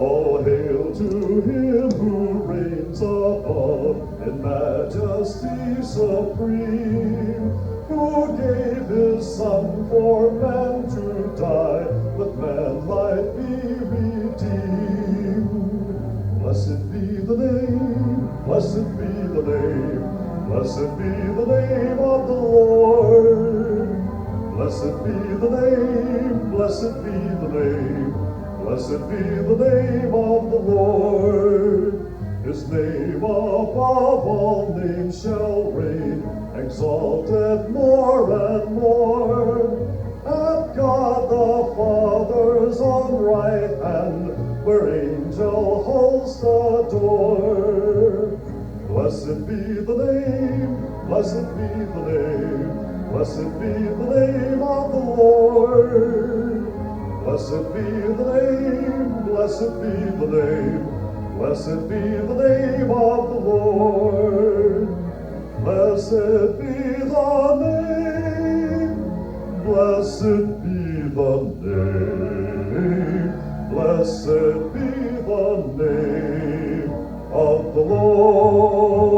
All hail to him who reigns above in majesty supreme, who gave his Son for man to die, that man might be redeemed. Blessed be the name, blessed be the name, blessed be the name of the Lord. Blessed be the name, blessed be the name, blessed be the name of the Lord. His name above all names shall reign, exalted more and more. At God the Father's on right hand, where angel hosts adore. Blessed be the name, blessed be the name, blessed be the name of the Lord. Blessed be the name, blessed be the name, blessed be the name of the Lord. Blessed be the name, blessed be the name, blessed be the name of the Lord.